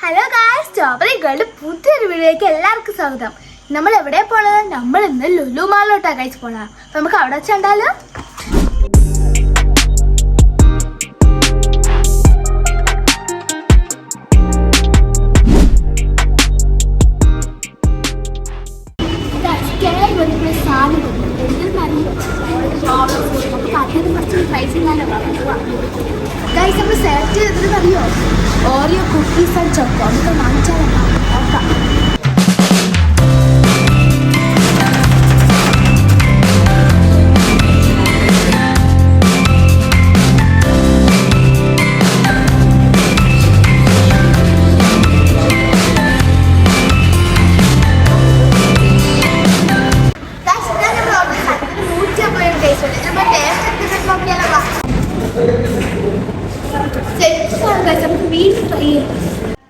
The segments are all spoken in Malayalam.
ഹലോ ഗായ്സ്, സ്ട്രോബെറി ഗേൾഡ് പുതിയൊരു വീഡിയോയിലേക്ക് എല്ലാവർക്കും സ്വാഗതം. നമ്മൾ എവിടെ പോണത്? നമ്മൾ ഇന്ന് ലുലു മാളിലോട്ടാണ് ഗൈസ് പോണത്. അപ്പൊ നമുക്ക് അവിടെ വെച്ചുണ്ടാലോ. ഗൈസ്, നമ്മൾ സെലക്ട് ചെയ്തത് അറിയോ? Oreo cookies and choco. നമുക്ക് വാങ്ങിച്ചാലോ? നോക്കാം.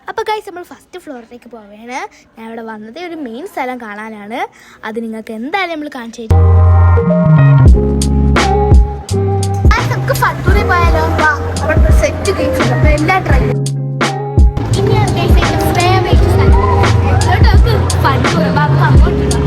അപ്പോൾ ഗൈസ്, നമ്മൾ ഫസ്റ്റ് ഫ്ലോറിലേക്ക് പോവുകയാണ്. ഞാൻ ഇവിടെ വന്നത് ഒരു മെയിൻ സ്ഥലം കാണാനാണ്. അത് നിങ്ങൾക്ക് എന്തായാലും നമ്മൾ കാണിച്ചു തരും. നമുക്ക് ഫട്ടൂരി പോയാലോ? അവിടെ സെറ്റ് ഗെയിംസ് ഉണ്ട്. അപ്പോൾ എല്ലാം ട്രൈ ചെയ്യും. ഇനിയാണ് ഗൈസ് ഫേവറേറ്റ് സ്ഥലം. നമുക്ക് ഫട്ടൂരി അങ്ങോട്ടുണ്ടോ?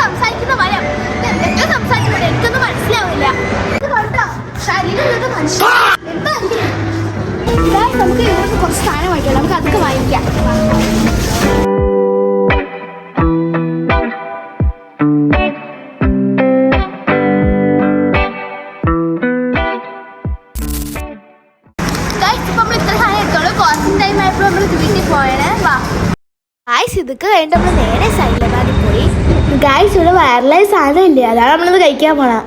സംസാരിക്കുന്ന മരം എന്തൊക്കെയോ സംസാരിക്കുന്നുണ്ട്, എനിക്കൊന്നും മനസ്സിലാവില്ല. നമുക്ക് ഇവിടുന്ന് കുറച്ച് സാധനം വാങ്ങിക്കാം. നമുക്ക് അതൊക്കെ വാങ്ങിക്കാം. നമ്മൾ ഇത്ര സാധനം എടുത്തോളൂ. കോച്ചിങ് ടൈം ആയപ്പോൾ നമ്മൾ വീട്ടിൽ പോയണേ. വാ ഗായ്സ്, ഇതൊക്കെ കഴിഞ്ഞിട്ട് നമ്മൾ നേരെ സൈലബാദിൽ പോയി. ഗായ്സ്, ഇവിടെ വയറലായ സാധനം ഇല്ലേ, അതാണ് നമ്മളത് കഴിക്കാൻ പോണം.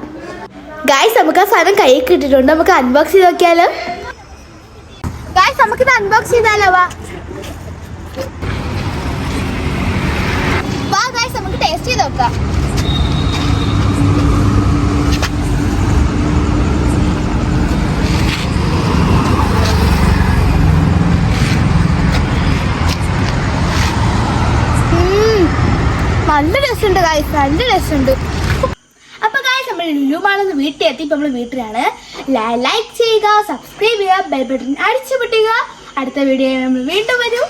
ഗായ്സ്, നമുക്ക് ആ സാധനം കൈ കിട്ടിയിട്ടുണ്ട്. നമുക്ക് അൺബോക്സ് ചെയ്ത് നോക്കിയാലോ? ഗായ്സ്, നമുക്കിത് അൺബോക്സ് ചെയ്താലോ? വാ ഗായ്സ്, നമുക്ക് ടേസ്റ്റ് ചെയ്ത് നോക്കാം. നല്ല ടേസ്റ്റ് ഉണ്ട് ഗായ്സ്, നല്ല ടേസ്റ്റ് ഉണ്ട്. അപ്പൊ ഗായ്സ്, നമ്മൾ ലുലു മാളിൽ നിന്ന് വീട്ടിൽ എത്തി. ഇപ്പൊ നമ്മൾ വീട്ടിലാണ്. ലൈക്ക് ചെയ്യുക, സബ്സ്ക്രൈബ് ചെയ്യുക, ബെൽ ബട്ടൺ അടിച്ചു പൊട്ടുക. അടുത്ത വീഡിയോ നമ്മൾ വീണ്ടും വരും.